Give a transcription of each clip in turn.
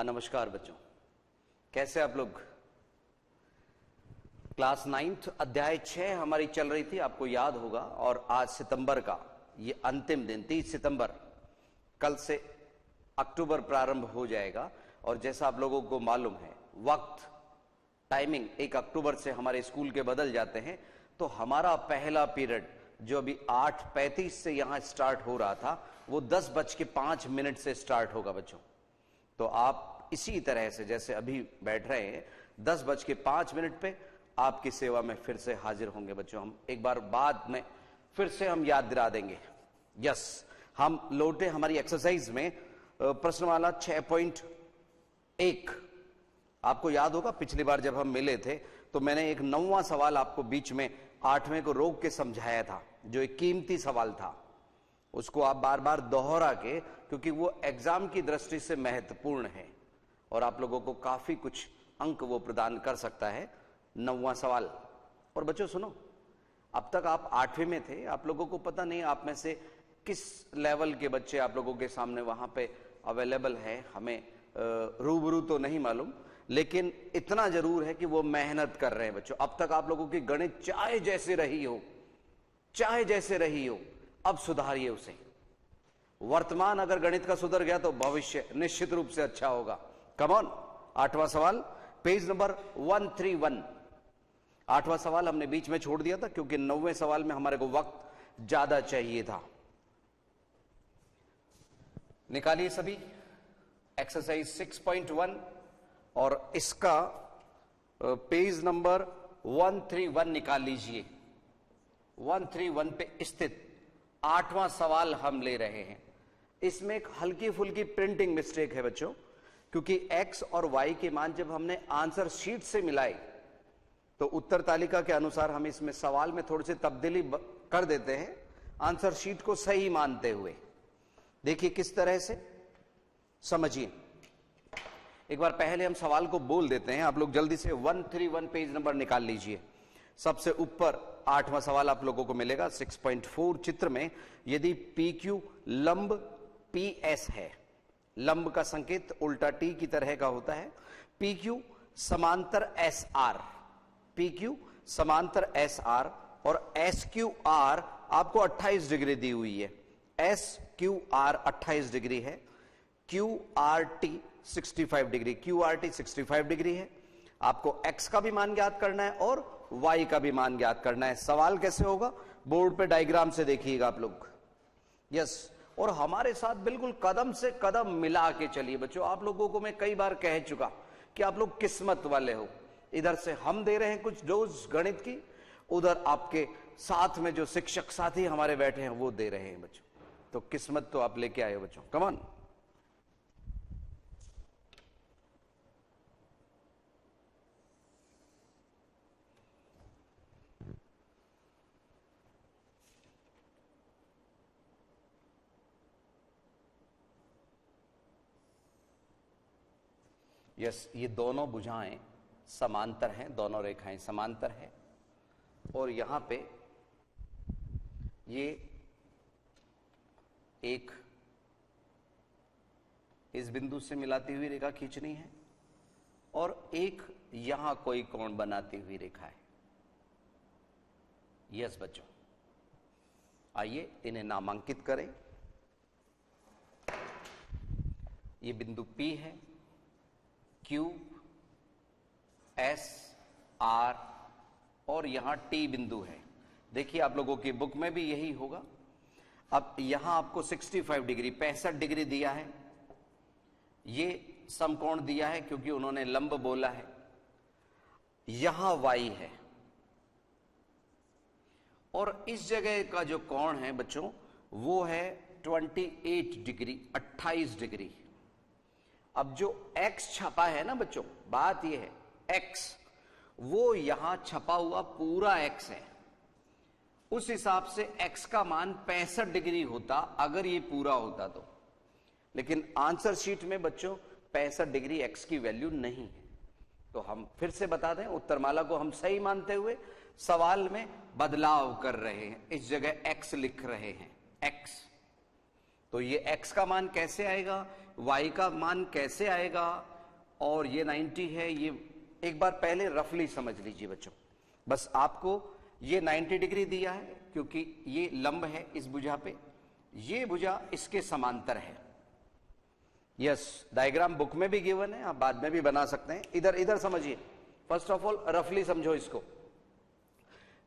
नमस्कार बच्चों, कैसे आप लोग। क्लास 9th अध्याय 6 हमारी चल रही थी, आपको याद होगा। और आज सितंबर का ये अंतिम दिन 30 सितंबर, कल से अक्टूबर प्रारंभ हो जाएगा। और जैसा आप लोगों को मालूम है, वक्त टाइमिंग 1 अक्टूबर से हमारे स्कूल के बदल जाते हैं। तो हमारा पहला पीरियड जो अभी 8:35 से यहां स्टार्ट हो रहा था, वो 10:05 से स्टार्ट होगा बच्चों। तो आप इसी तरह से जैसे अभी बैठ रहे हैं, 10:05 पे आपकी सेवा में फिर से हाजिर होंगे बच्चों। हम एक बार बाद में फिर से हम याद दिला देंगे। यस, हम लौटे हमारी एक्सरसाइज में प्रश्नमाला 6.1। आपको याद होगा पिछली बार जब हम मिले थे तो मैंने एक 9वां सवाल आपको बीच में 8वें को रोक के समझाया था, जो एक कीमती सवाल था। उसको आप बार बार दोहरा के, क्योंकि वो एग्जाम की दृष्टि से महत्वपूर्ण है और आप लोगों को काफी कुछ अंक वो प्रदान कर सकता है। 9वां सवाल। और बच्चों सुनो, अब तक आप 8वीं में थे, आप लोगों को पता नहीं आप में से किस लेवल के बच्चे आप लोगों के सामने वहां पे अवेलेबल है, हमें रूबरू तो नहीं मालूम, लेकिन इतना जरूर है कि वो मेहनत कर रहे हैं बच्चों। अब तक आप लोगों की गणित चाहे जैसे रही हो, अब सुधारिए उसे। वर्तमान अगर गणित का सुधर गया तो भविष्य निश्चित रूप से अच्छा होगा। Come on. 8वां सवाल, पेज नंबर 131। 8वां सवाल हमने बीच में छोड़ दिया था क्योंकि 9वें सवाल में हमारे को वक्त ज्यादा चाहिए था। निकालिए सभी एक्सरसाइज 6.1 और इसका पेज नंबर 131 निकाल लीजिए। 131 पे स्थित 8वां सवाल हम ले रहे हैं। इसमें एक हल्की फुल्की प्रिंटिंग मिस्टेक है बच्चों, क्योंकि x और y के मान जब हमने आंसर शीट से मिलाए तो उत्तर तालिका के अनुसार हम इसमें सवाल में थोड़ी सी तब्दीली कर देते हैं, आंसर शीट को सही मानते हुए। देखिए किस तरह से, समझिए। एक बार पहले हम सवाल को बोल देते हैं, आप लोग जल्दी से 131 पेज नंबर निकाल लीजिए। सबसे ऊपर 8वां सवाल आप लोगों को मिलेगा 6.4 चित्र में। यदि PQ लंब PS है, लंब का संकेत उल्टा T की तरह का होता है, PQ समांतर SR, PQ समांतर SR और SQR आपको 28 डिग्री दी हुई है। SQR 28 डिग्री है, QRT 65 डिग्री, QRT 65 डिग्री है। आपको x का भी मान ज्ञात करना है और y का भी मान ज्ञात करना है। सवाल कैसे होगा, बोर्ड पे डायग्राम से देखिएगा आप लोग। यस, और हमारे साथ बिल्कुल कदम से कदम मिला के चलिए बच्चों। आप लोगों को मैं कई बार कह चुका कि आप लोग किस्मत वाले हो। इधर से हम दे रहे हैं कुछ डोज गणित की, उधर आपके साथ में जो शिक्षक साथी हमारे बैठे हैं वो दे रहे हैं बच्चों। तो किस्मत तो आप लेके आए हो बच्चों। Come on. यस, ये दोनों भुजाएं समांतर हैं, दोनों रेखाएं समांतर हैं। और यहां पे ये एक इस बिंदु से मिलाती हुई रेखा खींचनी है और एक यहां कोई कोण बनाती हुई रेखा है। यस बच्चों, आइए इन्हें नामांकित करें। ये बिंदु P है, Q, S, R और यहां T बिंदु है। देखिए आप लोगों की बुक में भी यही होगा। अब यहां आपको 65 डिग्री 65 डिग्री दिया है, ये समकोण दिया है क्योंकि उन्होंने लंब बोला है। यहां Y है और इस जगह का जो कोण है बच्चों वो है 28 डिग्री 28 डिग्री। अब जो x छपा है ना बच्चों, बात यह है x वो यहां छपा हुआ पूरा x है। उस हिसाब से x का मान 65 डिग्री होता अगर ये पूरा होता तो, लेकिन आंसर शीट में बच्चों 65 डिग्री x की वैल्यू नहीं है। तो हम फिर से बता दें, उत्तरमाला को हम सही मानते हुए सवाल में बदलाव कर रहे हैं। इस जगह x लिख रहे हैं, x। तो ये x का मान कैसे आएगा, y का मान कैसे आएगा, और ये 90 है। ये एक बार पहले रफली समझ लीजिए बच्चों, बस आपको ये 90 डिग्री दिया है क्योंकि ये लंब है इस भुजा पे, ये भुजा इसके समांतर है। यस, डायग्राम बुक में भी गिवन है, आप बाद में भी बना सकते हैं। इधर समझिए, फर्स्ट ऑफ ऑल रफली समझो इसको।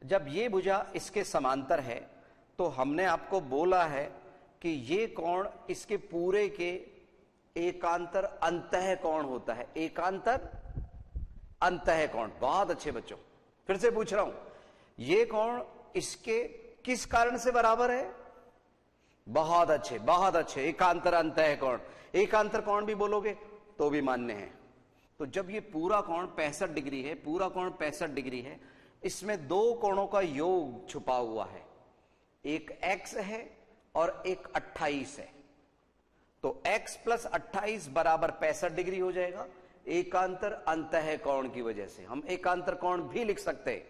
जब ये भुजा इसके समांतर है तो हमने आपको बोला है कि ये कोण इसके पूरे के एकांतर अंतः कोण होता है। एकांतर अंतः कोण। बहुत अच्छे बच्चों, फिर से पूछ रहा हूं, ये कोण इसके किस कारण से बराबर है? बहुत अच्छे, बहुत अच्छे, एकांतर अंतः कोण। एकांतर कोण भी बोलोगे तो भी मान्य है। तो जब ये पूरा कोण 65 डिग्री है, पूरा कोण 65 डिग्री है, इसमें दो कोणों का योग छुपा हुआ है, एक x है और एक 28 है। तो x प्लस 28 बराबर 65 डिग्री हो जाएगा एकांतर अंतः कोण की वजह से। हम एकांतर कोण भी लिख सकते हैं।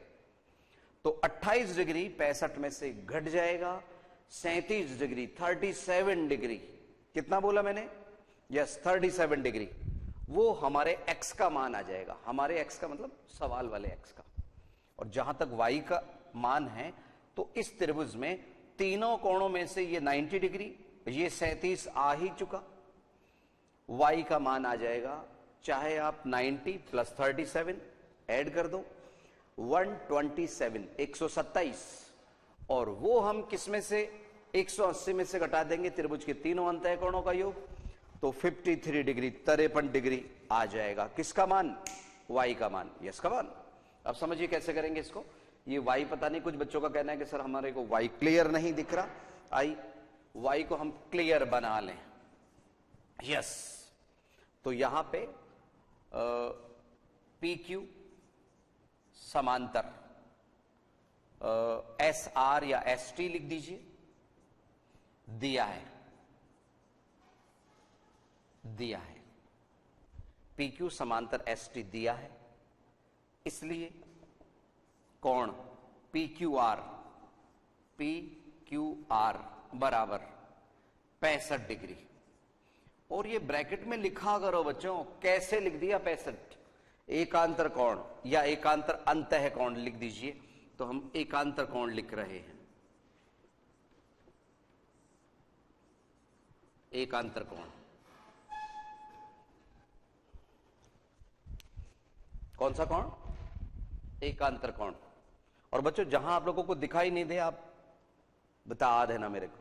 तो 28 डिग्री 65 में से घट जाएगा, 37 डिग्री, 37 डिग्री। कितना बोला मैंने? Yes, 37 degree. वो हमारे x का मान आ जाएगा। हमारे x का मतलब सवाल वाले x का। और जहां तक y का मान है तो इस त्रिभुज में तीनों कोणों में से ये 90 डिग्री, ये 37 आ ही चुका, y का मान आ जाएगा। चाहे आप 90 प्लस 37 ऐड कर दो, 127, 127। और वो हम किस में से? 180 में से घटा देंगे त्रिभुज के तीनों अंतः कोणों का योग, तो 53 डिग्री, 53 डिग्री आ जाएगा। किसका मान? y का मान, यस का मान। अब समझिए कैसे करेंगे इसको। ये y पता नहीं, कुछ बच्चों का कहना है कि सर हमारे को y क्लियर नहीं दिख रहा। आई y को हम क्लियर बना लें। यस, तो यहां पे PQ समांतर SR या ST लिख दीजिए, दिया है, दिया है। PQ समांतर ST दिया है, इसलिए कोण PQR बराबर 65 डिग्री। और ये ब्रैकेट में लिखा करो बच्चों। कैसे लिख दिया? 65। एकांतर कोण या एकांतर अंतः कोण लिख दीजिए। तो हम एकांतर कोण लिख रहे हैं, एकांतर कोण। कौन सा कोण? एकांतर कोण। और बच्चों जहां आप लोगों को दिखाई नहीं दे आप बता देना मेरे को।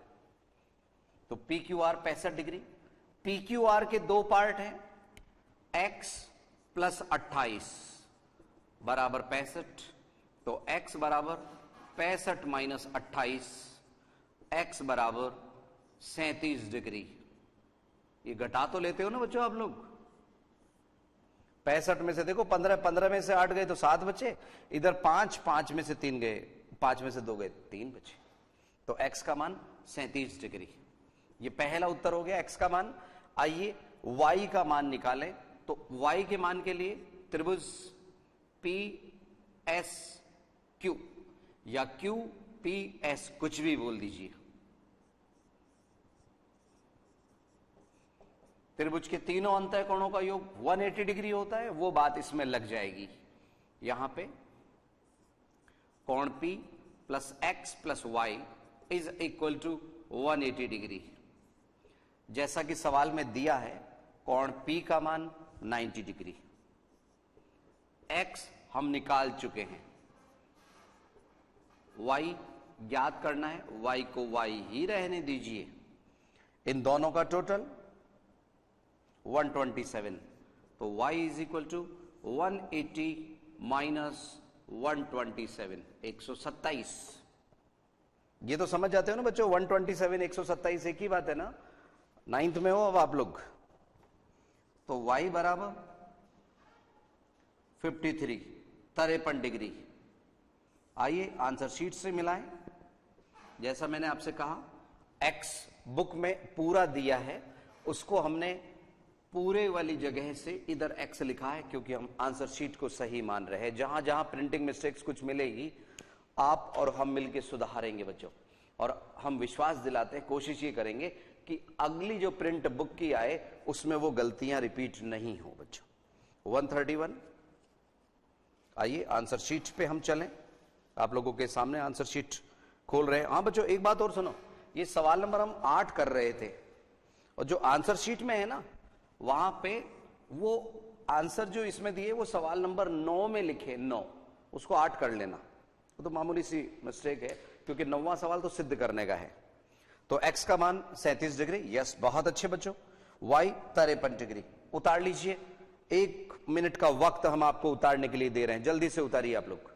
तो PQR 65 डिग्री। PQR के दो पार्ट हैं, x प्लस 28 बराबर 65। तो x बराबर 65 माइनस 28, x बराबर 37 डिग्री। ये घटा तो लेते हो ना बच्चों आप लोग? 65 में से देखो 15 में से 8 गए तो 7 बचे, इधर 5 में से 3 गए, 5 में से 2 गए, 3 बचे। तो x का मान 37 डिग्री। ये पहला उत्तर हो गया x का मान। आइए y का मान निकालें। तो y के मान के लिए त्रिभुज PSQ या QPS कुछ भी बोल दीजिए, त्रिभुज के तीनों अंतः कोणों का योग 180 डिग्री होता है। वो बात इसमें लग जाएगी। यहां पे कोण P plus x plus y is equal to 180 degree. जैसा कि सवाल में दिया है, कोण P का मान 90 डिग्री। x हम निकाल चुके हैं, y ज्ञात करना है। y को y ही रहने दीजिए। इन दोनों का टोटल 127। तो y is equal to 180 minus 127, 127। ये तो समझ जाते हो ना बच्चों? 127 127 एक ही बात है ना? 9th में हो अब आप लोग। तो y बराबर 53, 53 डिग्री। आइए आंसर शीट से मिलाएं। जैसा मैंने आपसे कहा, x बुक में पूरा दिया है, उसको हमने पूरे वाली जगह से इधर x लिखा है क्योंकि हम आंसर शीट को सही मान रहे हैं। जहां जहां प्रिंटिंग मिस्टेक्स कुछ मिलेगी आप और हम मिलकर सुधारेंगे बच्चों। और हम विश्वास दिलाते हैं, कोशिश ये करेंगे कि अगली जो प्रिंट बुक की आए उसमें वो गलतियां रिपीट नहीं हो बच्चों। 131। आइए आंसर शीट पे हम चलें, आप लोगों के सामने आंसर शीट खोल रहे हैं। हाँ बच्चों एक बात और सुनो, ये सवाल नंबर हम 8 कर रहे थे और जो आंसर शीट में है ना वहां पे वो आंसर जो इसमें दिए वो सवाल नंबर 9 में लिखे 9, उसको 8 कर लेना। वो तो मामूली सी मिस्टेक है क्योंकि 9वां सवाल तो सिद्ध करने का है। तो x का मान 37 डिग्री, यस बहुत अच्छे बच्चों। y 53 डिग्री, उतार लीजिए। 1 मिनट का वक्त हम आपको उतारने के लिए दे रहे हैं, जल्दी से उतारिए आप लोग।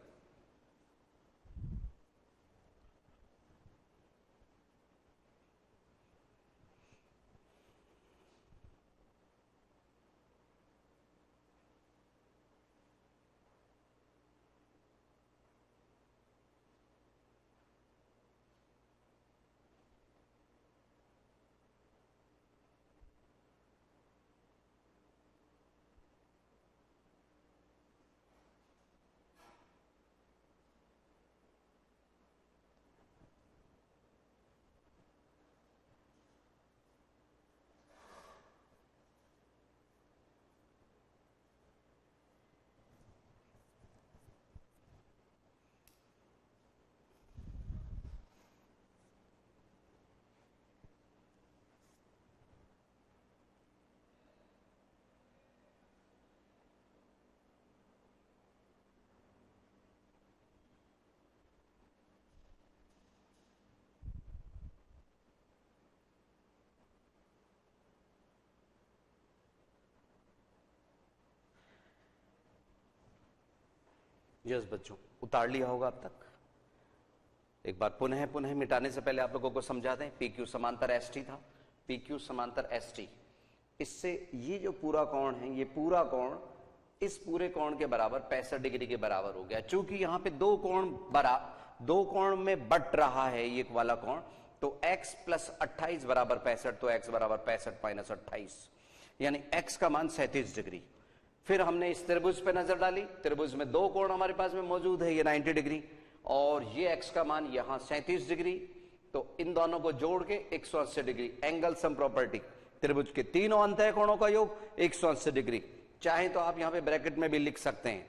यस बच्चों उतार लिया होगा अब तक। एक बार पुनः मिटाने से पहले आप लोगों को समझा दें, पी क्यू समांतर एस टी था, पी क्यू समांतर एस टी, इससे ये जो पूरा कोण है, ये पूरा कोण इस पूरे कोण के बराबर 65 डिग्री के बराबर हो गया। चूंकि यहां पे दो कोण में बट रहा है ये वाला कोण, तो x प्लस 28 बराबर 65, तो x बराबर 65 माइनस 28, यानी x का मान 37 डिग्री। फिर हमने इस त्रिभुज पे नजर डाली, त्रिभुज में दो कोण हमारे पास में मौजूद है, ये 90 डिग्री और ये x का मान यहां 37 डिग्री, तो इन दोनों को जोड़ के 180 डिग्री, एंगल सम प्रॉपर्टी, त्रिभुज के तीनों अंतः कोणों का योग 180 डिग्री। चाहे तो आप यहां पे ब्रैकेट में भी लिख सकते हैं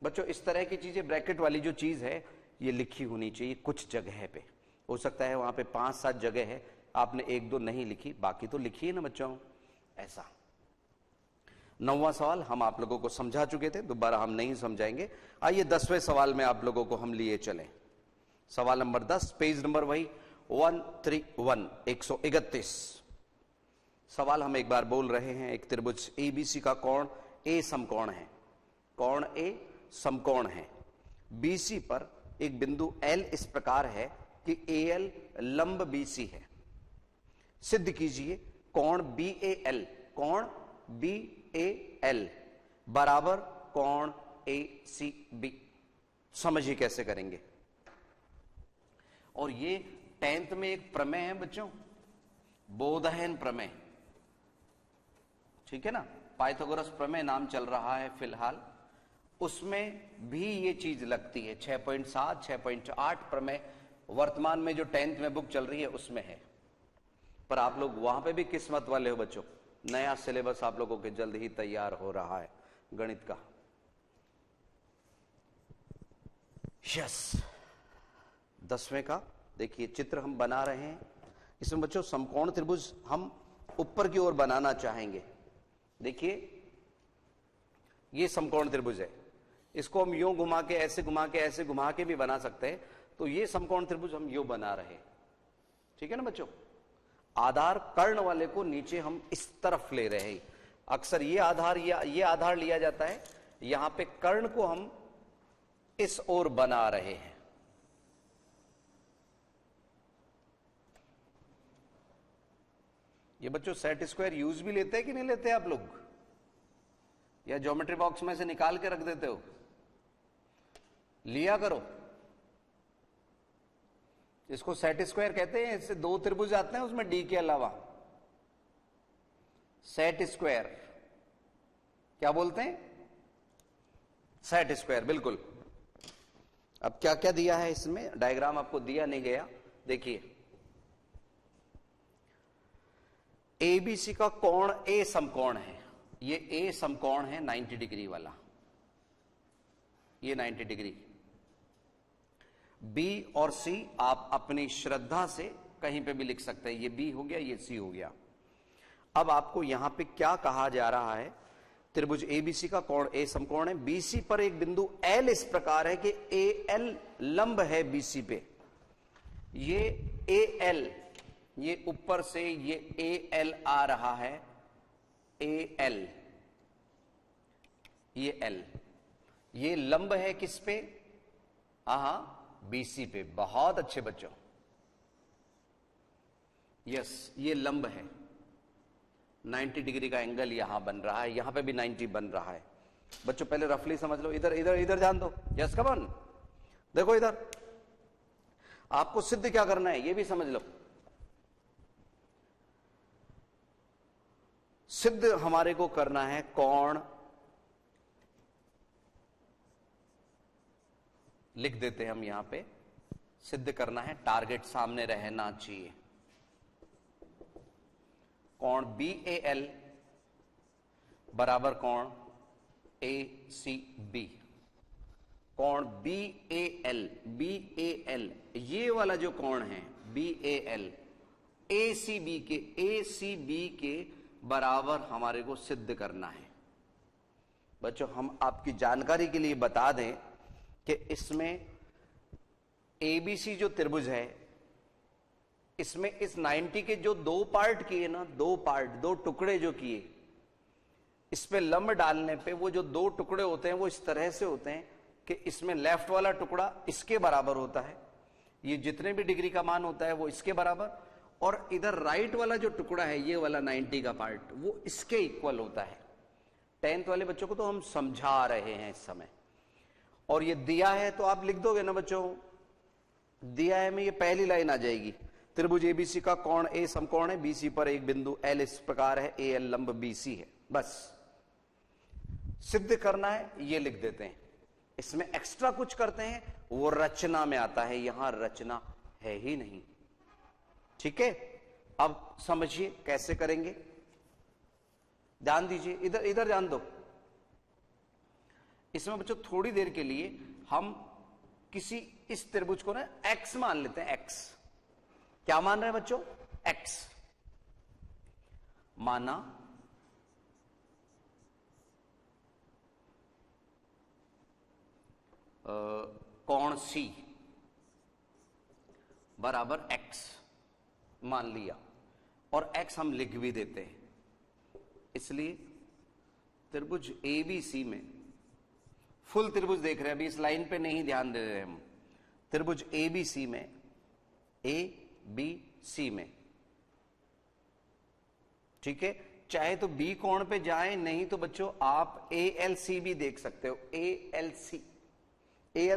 बच्चों। इस तरह की चीजें, ब्रैकेट वाली जो चीज है ये लिखी होनी चाहिए कुछ जगह पे, हो सकता है वहां पे 5-7 जगह है, आपने 1-2 नहीं लिखी, बाकी तो लिखी है ना बच्चों। ऐसा 9वां सवाल हम आप लोगों को समझा चुके थे, दोबारा हम नहीं समझाएंगे। आइए 10वें सवाल में आप लोगों को हम लिए चलें। सवाल नंबर 10, पेज नंबर वही 131, 131। सवाल हम एक बार बोल रहे हैं, एक त्रिभुज एबीसी का कोण ए समकोण है, कोण ए समकोण है। बीसी पर एक बिंदु एल इस प्रकार है कि एल लंब बीसी है। सिद्ध कीजिए कोण बीएएल, कोण बीएएल बराबर कोण एसीबी। समझिए कैसे करेंगे। और ये 10th में एक प्रमेय है बच्चों, बोधयन प्रमेय, ठीक है ना, पाइथागोरस प्रमेय नाम चल रहा है फिलहाल, उसमें भी ये चीज लगती है। 6.7, 6.8 प्रमेय वर्तमान में जो 10th में बुक चल रही है उसमें है। पर आप लोग वहां पे भी किस्मत वाले हो बच्चों, नया सिलेबस आप लोगों के जल्द ही तैयार हो रहा है गणित का। यस 10वें का देखिए चित्र हम बना रहे हैं। इसमें बच्चों समकोण त्रिभुज हम ऊपर की ओर बनाना चाहेंगे। देखिए ये समकोण त्रिभुज है, इसको हम यूं घुमा के, ऐसे घुमा के, ऐसे घुमा के भी बना सकते हैं। तो ये समकोण त्रिभुज हम यूं बना रहे हैं, ठीक है ना बच्चों। आधार कर्ण वाले को नीचे हम इस तरफ ले रहे हैं। अक्सर ये आधार लिया जाता है, यहां पे कर्ण को हम इस ओर बना रहे हैं। ये बच्चों सेट स्क्वायर यूज भी लेते हैं कि नहीं लेते आप लोग, या ज्योमेट्री बॉक्स में से निकाल के रख देते हो? लिया करो, इसको सेट स्क्वायर कहते हैं। इससे दो त्रिभुज आते हैं उसमें डी के अलावा, सेट स्क्वायर क्या बोलते हैं? सेट स्क्वायर, बिल्कुल। अब क्या क्या दिया है इसमें, डायग्राम आपको दिया नहीं गया, देखिए एबीसी का कोण ए समकोण है, ये ए समकोण है 90 डिग्री वाला, ये 90 डिग्री। बी और सी आप अपनी श्रद्धा से कहीं पे भी लिख सकते हैं, ये बी हो गया, ये सी हो गया। अब आपको यहां पे क्या कहा जा रहा है, त्रिभुज एबीसी का कोण ए समकोण है, बीसी पर एक बिंदु एल इस प्रकार है कि ए एल लंब है बीसी पे। ये ए एल, ये ऊपर से ये ए एल आ रहा है, ए एल, ये एल, ये लंब है किस पे, बीसी पे। बहुत अच्छे बच्चों, यस, ये लंब है, 90 डिग्री का एंगल यहां बन रहा है, यहां पे भी 90 बन रहा है। बच्चों पहले रफली समझ लो, इधर इधर इधर ध्यान दो, यस कम ऑन, देखो इधर आपको सिद्ध क्या करना है ये भी समझ लो। सिद्ध हमारे को करना है कोण, लिख देते हैं हम यहां पे, सिद्ध करना है, टारगेट सामने रहना चाहिए। कोण बी ए एल बराबर कोण ए सी बी। कोण B A L, B A L, ये वाला जो कोण है B A L, A C B के बराबर हमारे को सिद्ध करना है। बच्चों हम आपकी जानकारी के लिए बता दें कि इसमें एबीसी जो त्रिभुज है, इसमें इस 90 के जो दो पार्ट किए ना, दो टुकड़े जो किए, इस पे लंब डालने पे वो जो दो टुकड़े होते हैं वो इस तरह से होते हैं कि इसमें लेफ्ट वाला टुकड़ा इसके बराबर होता है, ये जितने भी डिग्री का मान होता है वो इसके बराबर, और इधर राइट वाला जो टुकड़ा है ये वाला 90 का पार्ट वो इसके इक्वल होता है। 10th वाले बच्चों को तो हम समझा रहे हैं इस समय, और ये दिया है तो आप लिख दोगे ना बच्चों, दिया है में ये पहली लाइन आ जाएगी, त्रिभुज एबीसी का कोण ए समकोण है, बीसी पर एक बिंदु एल इस प्रकार है, ए एल लंब बीसी है। बस सिद्ध करना है, ये लिख देते हैं। इसमें एक्स्ट्रा कुछ करते हैं वो रचना में आता है, यहां रचना है ही नहीं। ठीक है, अब समझिए कैसे करेंगे, ध्यान दीजिए, इधर इधर ध्यान दो। इसमें बच्चों थोड़ी देर के लिए हम किसी इस त्रिभुज को ना एक्स मान लेते हैं, एक्स। क्या मान रहे हैं बच्चों, एक्स माना, कोण सी बराबर एक्स मान लिया, और एक्स हम लिख भी देते हैं। इसलिए त्रिभुज एबीसी में, फुल त्रिभुज देख रहे हैं अभी, इस लाइन पे नहीं ध्यान दे रहे हम, त्रिभुज एबीसी में, ए बी सी में, ठीक है, चाहे तो बी कोण पे जाए, नहीं तो बच्चों आप ए एल सी भी देख सकते हो, ए एल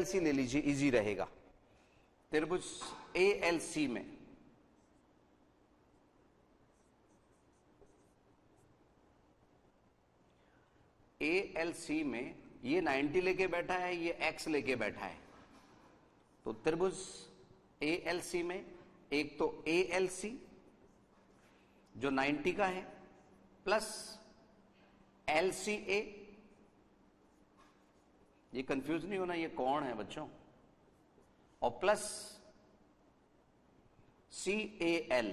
सी ले लीजिए, इजी रहेगा। त्रिभुज ए एल सी में ये 90 लेके बैठा है, ये x लेके बैठा है, तो त्रिभुज ALC में एक तो ALC जो 90 का है प्लस LCA, ये कंफ्यूज नहीं होना, ये कोण है बच्चों, और प्लस CAL,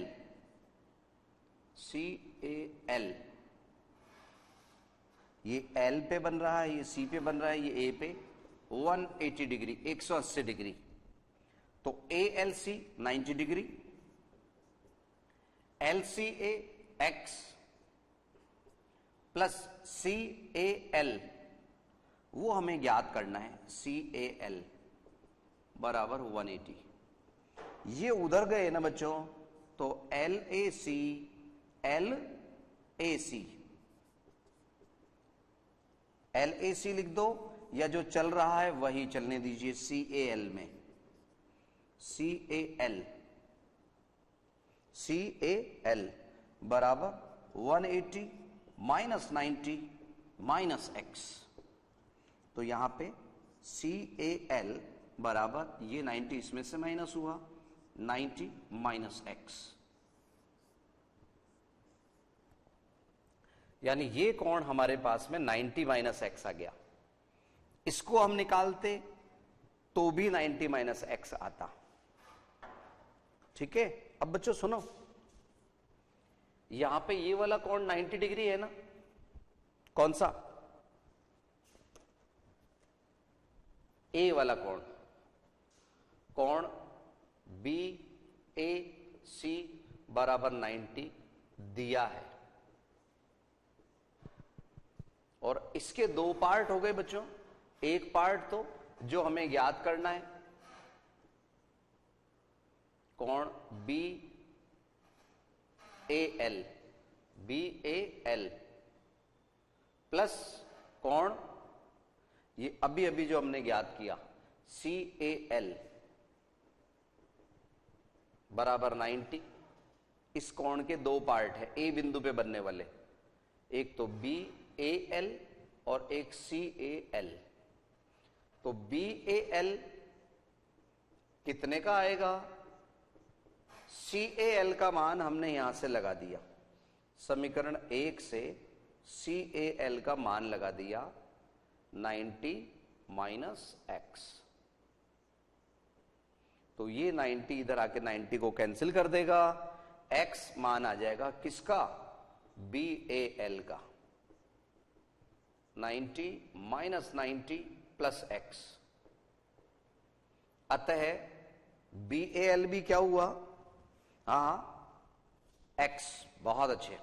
ये L पे बन रहा है, ये C पे बन रहा है, ये A पे 180 डिग्री, 180 डिग्री, तो ALC 90 degree, LCA X plus CAL वो हमें ज्ञात करना है, CAL बराबर 180। ये उधर गए ना बच्चों, तो LAC लिख दो, या जो चल रहा है वही चलने दीजिए, CAL में, CAL बराबर 180 माइनस 90 माइनस x, तो यहां पे CAL बराबर, ये 90 इसमें से माइनस हुआ, 90 माइनस x, यानी ये कोण हमारे पास में 90 माइनस एक्स आ गया। इसको हम निकालते तो भी 90 माइनस एक्स आता। ठीक है, अब बच्चों सुनो, यहां पे ये वाला कोण 90 डिग्री है ना, कौन सा? ए वाला कोण, कोण बी ए सी बराबर 90 दिया है। और इसके दो पार्ट हो गए बच्चों। एक पार्ट तो जो हमें ज्ञात करना है, कोण B A L, B A L plus कोण ये अभी अभी जो हमने ज्ञात किया सी ए एल बराबर 90। इस कोण के दो पार्ट है ए बिंदु पे बनने वाले, एक तो बी ए एल और एक सी ए एल। तो बी ए एल कितने का आएगा? सी ए एल का मान हमने यहां से लगा दिया, समीकरण 1 से सी ए एल का मान लगा दिया 90 माइनस एक्स। तो ये 90 इधर आके 90 को कैंसिल कर देगा, x मान आ जाएगा किसका? बी ए एल का। 90 माइनस 90 प्लस एक्स, अतः बी ए एल भी क्या हुआ? हाँ x, बहुत अच्छे,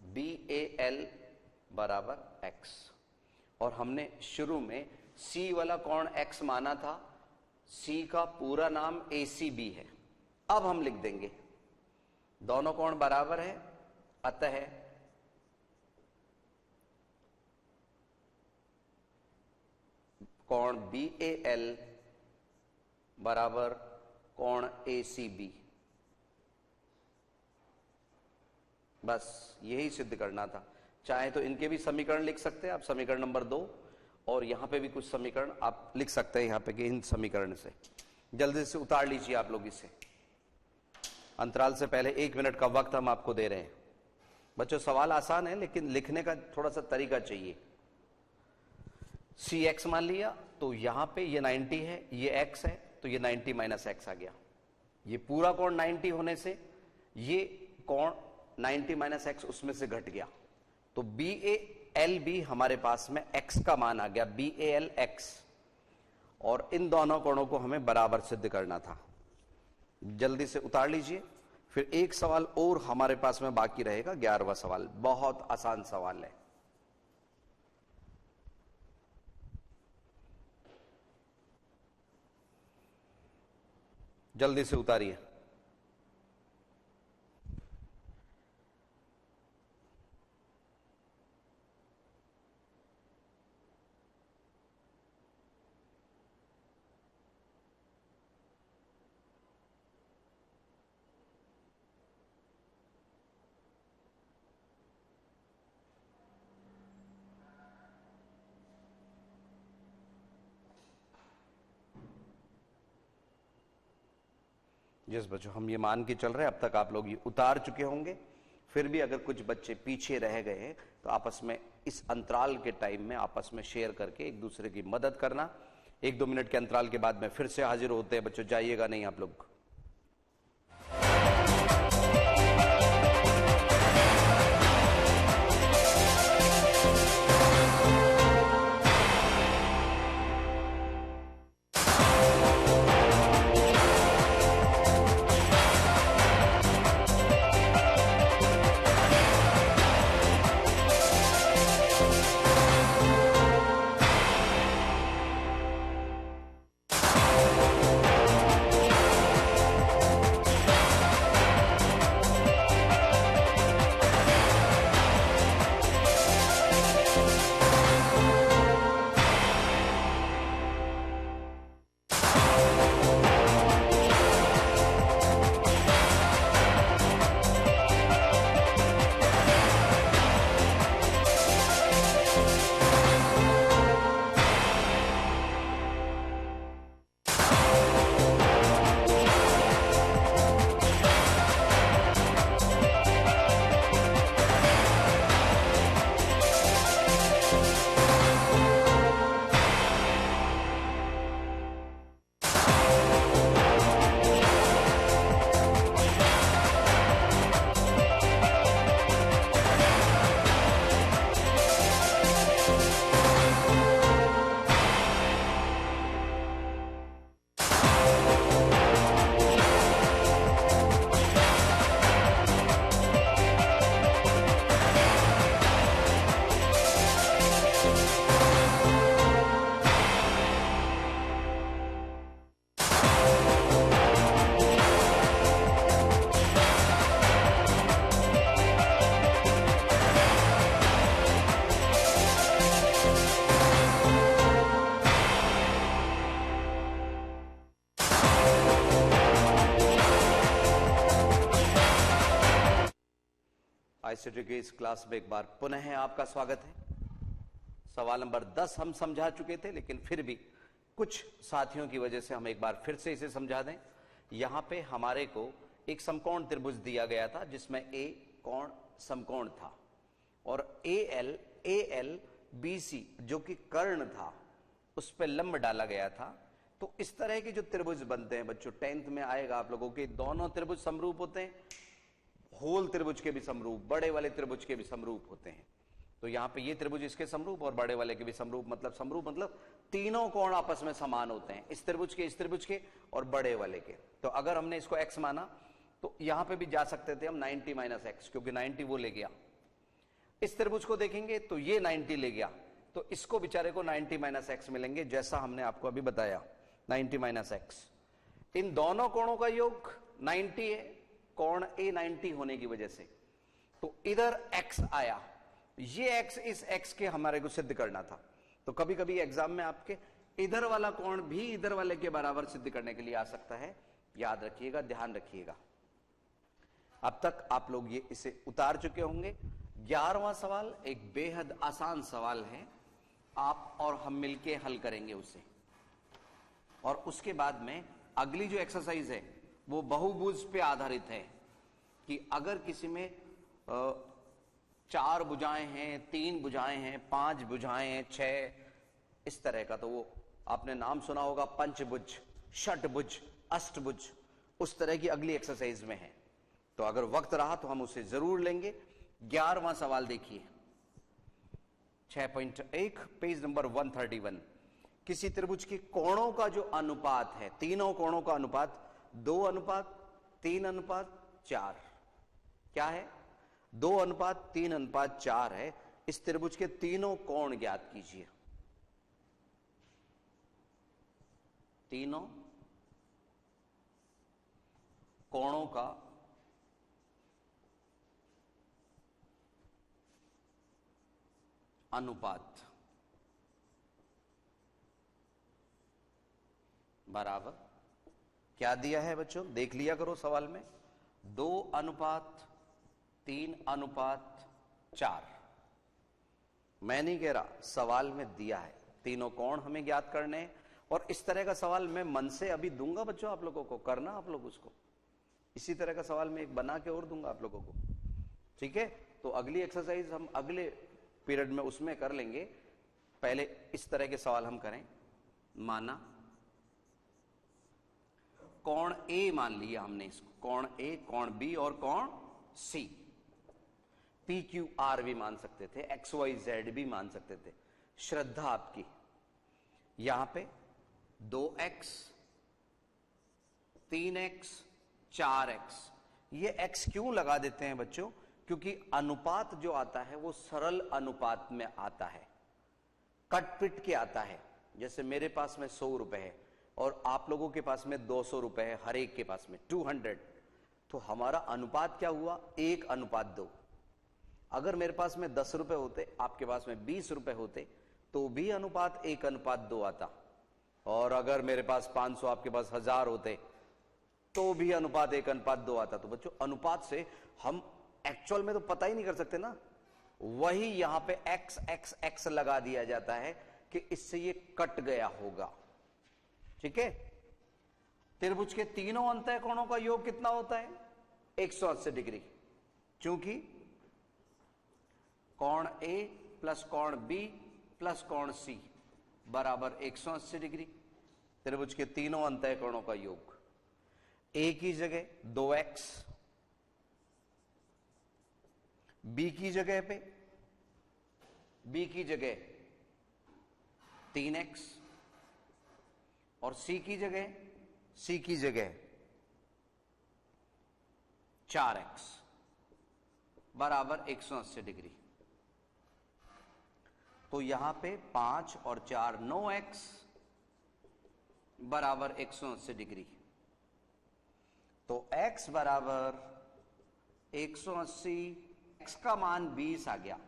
बी ए एल बराबर x। और हमने शुरू में c वाला कोण x माना था, c का पूरा नाम ACB है। अब हम लिख देंगे दोनों कोण बराबर है, अतः कोण BAL बराबर कोण ACB। बस यही सिद्ध करना था। चाहे तो इनके भी समीकरण लिख सकते हैं आप, समीकरण नंबर 2, और यहां पे भी कुछ समीकरण आप लिख सकते हैं यहां पे कि इन समीकरण से जल्दी से उतार लीजिए आप लोग इसे। अंतराल से पहले 1 मिनट का वक्त हम आपको दे रहे हैं। बच्चों सवाल आसान है लेकिन लिखने का थोड़ा सा तरीका चाहिए। सी एक्स मान लिया तो यहां पे ये 90 है, ये एक्स है, तो ये 90 माइनस एक्स आ गया। ये पूरा कोण 90 होने से ये कोण 90 माइनस एक्स उसमें से घट गया, तो बी ए एल भी हमारे पास में एक्स का मान आ गया, बी ए एल एक्स। और इन दोनों कोणों को हमें बराबर सिद्ध करना था। जल्दी से उतार लीजिए, फिर एक सवाल और हमारे पास में बाकी रहेगा, 11वां सवाल। बहुत आसान सवाल है। जल्दी से उतारिए। जिस बच्चों हम ये मान के चल रहे हैं, अब तक आप लोग ये उतार चुके होंगे। फिर भी अगर कुछ बच्चे पीछे रह गए हैं तो आपस में इस अंतराल के टाइम में आपस में शेयर करके एक दूसरे की मदद करना। 1-2 मिनट के अंतराल के बाद में फिर से हाजिर होते हैं बच्चों, जाइएगा नहीं आप लोग। आईसीटी की इस क्लास में एक बार पुनः आपका स्वागत है। सवाल नंबर 10 हम समझा चुके थे, लेकिन फिर भी कुछ साथियों की वजह से हम एक बार फिर से इसे समझा दें। यहां पे हमारे को एक समकोण त्रिभुज दिया गया था जिसमें ए कोण समकोण था और एल बीसी जो कि कर्ण था उस पर लंब डाला गया था। तो इस तरह के जो त्रिभुज बनते हैं बच्चों, 10th में आएगा आप लोगों के, दोनों त्रिभुज समरूप होते हैं, होल त्रिभुज के भी समरूप, बड़े वाले त्रिभुज के भी समरूप होते हैं। तो यहां पे ये त्रिभुज इसके समरूप और बड़े वाले के भी समरूप मतलब तीनों कोण आपस में समान होते हैं, इस त्रिभुज के और बड़े वाले के। तो अगर हमने इसको x माना तो यहां पे भी जा सकते थे हम 90 माइनस एक्स, क्योंकि 90 वो ले गया। इस त्रिभुज को देखेंगे तो ये 90 ले गया, तो इसको बेचारे को 90 माइनस एक्स मिलेंगे, जैसा हमने आपको अभी बताया 90 माइनस एक्स। इन दोनों कोणों का योग 90 है, कोण ए 90 होने की वजह से, तो इधर x आया, ये x इस x के हमारे को सिद्ध करना था। तो कभी कभी एग्जाम में आपके इधर वाला कोण भी इधर वाले के बराबर सिद्ध करने के लिए आ सकता है, याद रखिएगा, ध्यान रखिएगा। अब तक आप लोग ये इसे उतार चुके होंगे। 11वां सवाल एक बेहद आसान सवाल है, आप और हम मिलके हल करेंगे उसे, और उसके बाद में अगली जो एक्सरसाइज है वो बहुभुज पे आधारित है कि अगर किसी में 4 भुजाएं हैं, 3 भुजाएं हैं, 5 भुजाएं हैं, 6 इस तरह का, तो वो आपने नाम सुना होगा पंचभुज, षटभुज, अष्टभुज, उस तरह की अगली एक्सरसाइज में है। तो अगर वक्त रहा तो हम उसे जरूर लेंगे। 11वां सवाल देखिए 6.1 पेज नंबर 131। किसी त्रिभुज के कोणों का जो अनुपात है, तीनों कोणों का अनुपात 2:3:4 क्या है? 2:3:4 है। इस त्रिभुज के तीनों कोण ज्ञात कीजिए। तीनों कोणों का अनुपात बराबर क्या दिया है बच्चों, देख लिया करो सवाल में, 2:3:4। मैं नहीं कह रहा, सवाल में दिया है। तीनों कोण हमें ज्ञात करने हैं, और इस तरह का सवाल मैं मन से अभी दूंगा बच्चों, आप लोगों को करना, आप लोग उसको इसी तरह का सवाल मैं एक बना के और दूंगा आप लोगों को, ठीक है? तो अगली एक्सरसाइज हम अगले पीरियड में उसमें कर लेंगे। पहले इस तरह के सवाल हम करें। माना कोण ए मान लिया हमने इसको, कोण ए, कोण बी और कोण सी। पी क्यू आर भी मान सकते थे, एक्स वाई जेड भी मान सकते थे, श्रद्धा आपकी। यहां पे 2x, 3x, 4x, ये x क्यों लगा देते हैं बच्चों? क्योंकि अनुपात जो आता है वो सरल अनुपात में आता है, कट पिट के आता है। जैसे मेरे पास में 100 रुपए है और आप लोगों के पास में 200 रुपए है, हर एक के पास में 200, तो हमारा अनुपात क्या हुआ? 1:2। अगर मेरे पास में 10 रुपए होते, आपके पास में 20 रुपए होते, तो भी अनुपात 1:2 आता। और अगर मेरे पास 500, आपके पास 1000 होते, तो भी अनुपात 1:2 आता। तो बच्चों अनुपात से हम एक्चुअल में तो पता ही नहीं कर सकते ना, वही यहां पे x x x लगा दिया जाता है कि इससे ये कट गया होगा, ठीक है? त्रिभुज के तीनों अंतः कोणों का योग कितना होता है? 180 डिग्री, क्योंकि कोण ए प्लस कोण बी प्लस कोण सी बराबर 180 डिग्री। त्रिभुज के तीनों अंतः कोणों का योग। ए की जगह 2x, बी की जगह 3x और सी की जगह 4x बराबर 180 डिग्री। तो यहां पे 5 और 4 9x बराबर 180 डिग्री। तो x बराबर 180, x का मान 20 आ गया।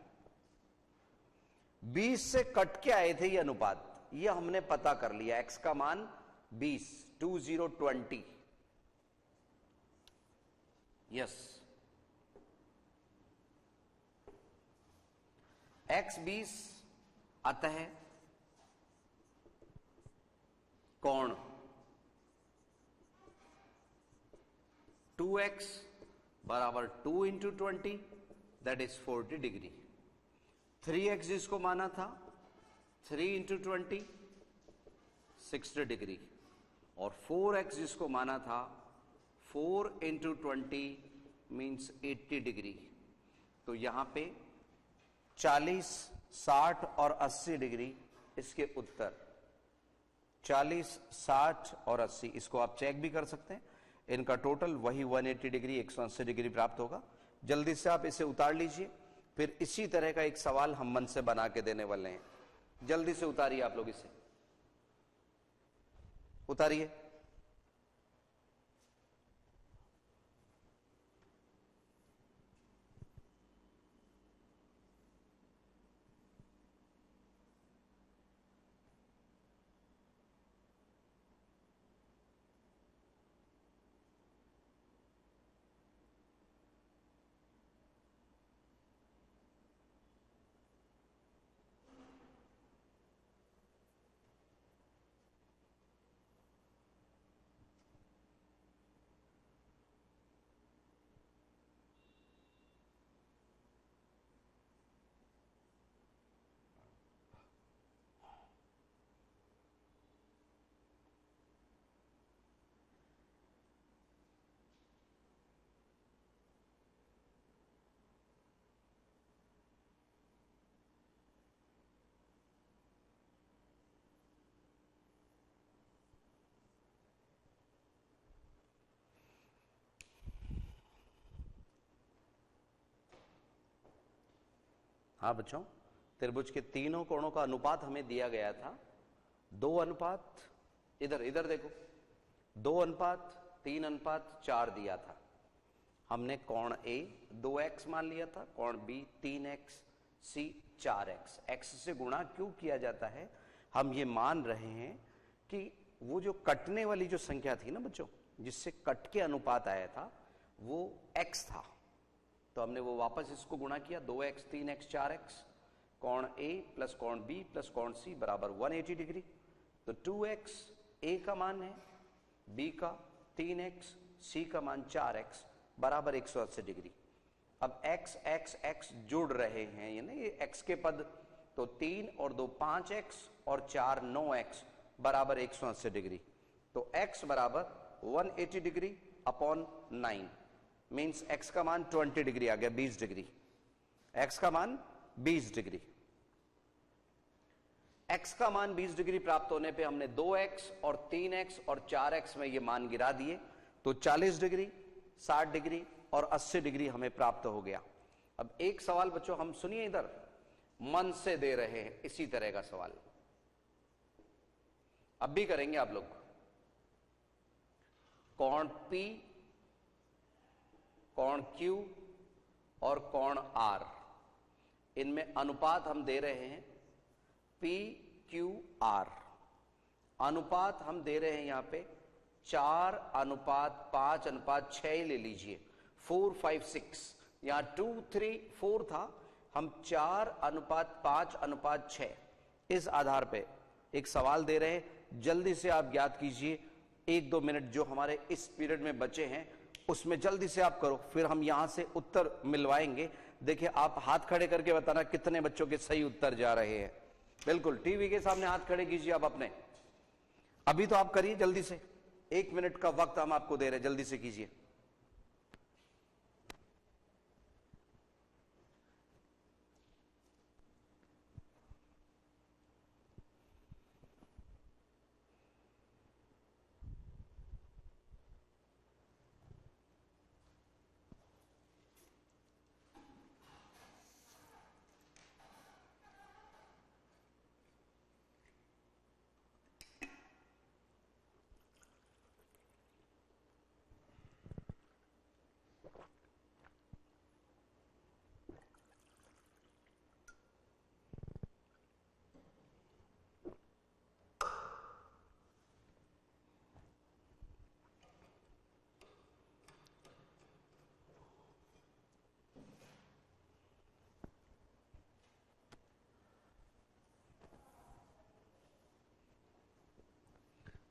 20 से कट के आए थे ये अनुपात, ये हमने पता कर लिया। x का मान 20, 20 यस। x 20, अतः कोण 2x बराबर 2 into 20, that is 40 degree. 3x जिसको माना था 3 इंटू 20, 60 डिग्री। और 4x जिसको माना था 4 इंटू 20 मीन्स 80 डिग्री। तो यहां पे 40, 60 और 80 डिग्री इसके उत्तर। 40, 60 और 80, इसको आप चेक भी कर सकते हैं। इनका टोटल वही 180 डिग्री, 180 डिग्री प्राप्त होगा। जल्दी से आप इसे उतार लीजिए, फिर इसी तरह का एक सवाल हम मन से बना के देने वाले हैं। जल्दी से उतारिए आप लोग, इसे उतारिए। हाँ बच्चों, त्रिभुज के तीनों कोणों का अनुपात हमें दिया गया था 2 अनुपात, इधर इधर देखो, 2 अनुपात 3 अनुपात 4 दिया था। हमने कोण A 2x मान लिया था, कोण B 3x, C 4x। x से गुणा क्यों किया जाता है? हम ये मान रहे हैं कि वो जो कटने वाली जो संख्या थी ना बच्चों, जिससे कट के अनुपात आया था, वो x था। तो हमने वो वापस इसको गुणा किया, 2x 3x 4x। कोण A प्लस कोण B प्लस कोण C बराबर 180 डिग्री। तो 2x A का मान है, B का 3x, C का मान 4x बराबर 180 डिग्री। अब x x x जुड़ रहे हैं, यानी ये x के पद, तो 3 और 2 5x और 4 9x बराबर 180 डिग्री। तो x बराबर 180 डिग्री अपॉन 9 मीन्स x का मान 20 डिग्री आ गया, 20 डिग्री। x का मान 20 डिग्री। x का मान 20 डिग्री प्राप्त होने पे हमने 2x और 3x और 4x में ये मान गिरा दिए, तो 40 डिग्री, 60 डिग्री और 80 डिग्री हमें प्राप्त हो गया। अब एक सवाल बच्चों हम सुनिए, इधर मन से दे रहे हैं इसी तरह का सवाल, अब भी करेंगे आप लोग। कोण P, कोण Q और कोण R, इनमें अनुपात हम दे रहे हैं P Q R। अनुपात हम दे रहे हैं यहां पे 4 अनुपात 5 अनुपात 6 ले लीजिए, 4 5 6। यहां 2 3 4 था, हम 4 अनुपात 5 अनुपात 6 इस आधार पे एक सवाल दे रहे हैं। जल्दी से आप याद कीजिए, 1-2 मिनट जो हमारे इस पीरियड में बचे हैं उसमें जल्दी से आप करो, फिर हम यहां से उत्तर मिलवाएंगे। देखिए आप हाथ खड़े करके बताना कितने बच्चों के सही उत्तर जा रहे हैं। बिल्कुल टीवी के सामने हाथ खड़े कीजिए आप अपने, अभी तो आप करिए जल्दी से, 1 मिनट का वक्त हम आपको दे रहे हैं, जल्दी से कीजिए।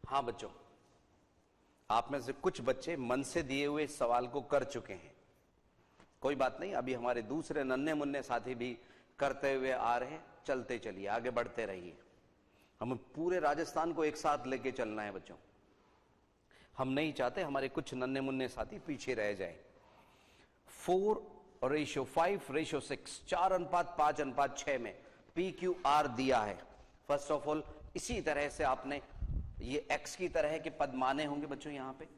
हाँ बच्चों, आप में से कुछ बच्चे मन से दिए हुए इस सवाल को कर चुके हैं। कोई बात नहीं, अभी हमारे दूसरे नन्हे मुन्ने साथी भी करते हुए आ रहे हैं। चलते चलिए, आगे बढ़ते रहिए। हमें पूरे राजस्थान को एक साथ लेके चलना है बच्चों। हम नहीं चाहते हमारे कुछ नन्हे मुन्ने साथी पीछे रह जाए। 4:5:6, 4:5:6 में PQR दिया है। फर्स्ट ऑफ ऑल इसी तरह से आपने ये x की तरह के पद माने होंगे बच्चों। यहां पे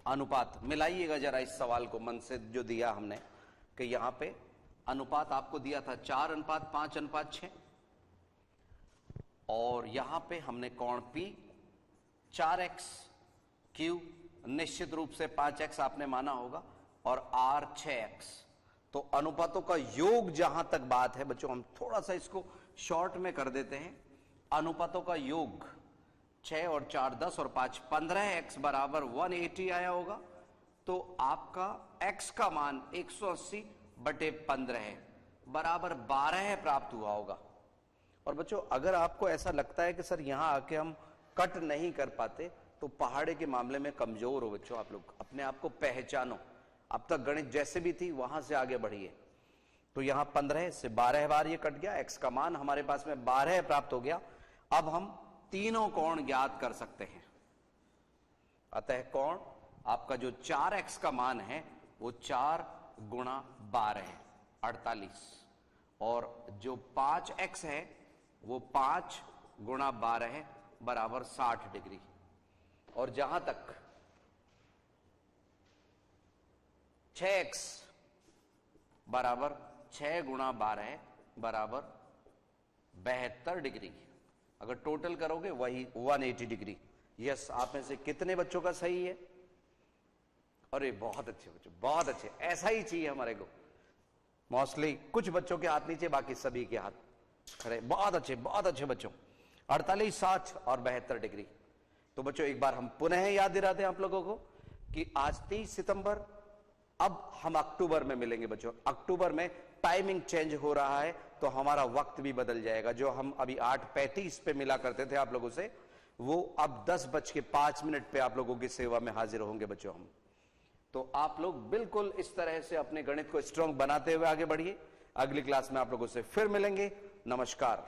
अनुपात मिलाइएगा जरा इस सवाल को मन से जो दिया हमने, कि यहां पे अनुपात आपको दिया था 4:5:6 और यहां पे हमने कोण P 4x Q निश्चित रूप से 5x आपने माना होगा और R 6x। तो अनुपातों का योग जहां तक बात है बच्चों, हम थोड़ा सा इसको शॉर्ट में कर देते हैं। अनुपातों का योग 6 और 4 10 और 5 15x बराबर 180 आया होगा। तो आपका x का मान 180/15 है बराबर 12 प्राप्त हुआ होगा। और बच्चों अगर आपको ऐसा लगता है कि सर यहां आके हम कट नहीं कर पाते, तो पहाड़े के मामले में कमजोर हो बच्चों। आप लोग अपने आप को पहचानो। अब तक गणित जैसे भी थी वहां से आगे बढ़िए। तो यहां 15 से 12 बार ये कट गया, x का मान हमारे पास में 12 प्राप्त हो गया। अब हम तीनों कोण ज्ञात कर सकते हैं। अतः कोण आपका जो 4x का मान है वो 4 गुणा 12 है 48, और जो 5x है वो 5 गुणा 12 है बराबर 60 डिग्री। और जहां तक 6x बराबर 6 गुणा 12 है बराबर 72 डिग्री। अगर टोटल करोगे वही 180 डिग्री। यस, आप में से कितने बच्चों का सही है? अरे बहुत अच्छे बच्चों, बहुत अच्छे। ऐसा ही चाहिए हमारे को। मोस्टली कुछ बच्चों के हाथ नीचे, बाकी सभी के हाथ खड़े। बहुत अच्छे बच्चों। 48, 60 और 72 डिग्री। तो बच्चों एक बार हम पुनः याद दिलाते हैं आप लोगों को कि आज 30 सितंबर, अब हम अक्टूबर में मिलेंगे बच्चों। अक्टूबर में टाइमिंग चेंज हो रहा है तो हमारा वक्त भी बदल जाएगा। जो हम अभी 8:35 पे मिला करते थे आप लोगों से, वो अब 10:05 पे आप लोगों की सेवा में हाजिर होंगे बच्चों हम। तो आप लोग बिल्कुल इस तरह से अपने गणित को स्ट्रांग बनाते हुए आगे बढ़िए। अगली क्लास में आप लोगों से फिर मिलेंगे। नमस्कार।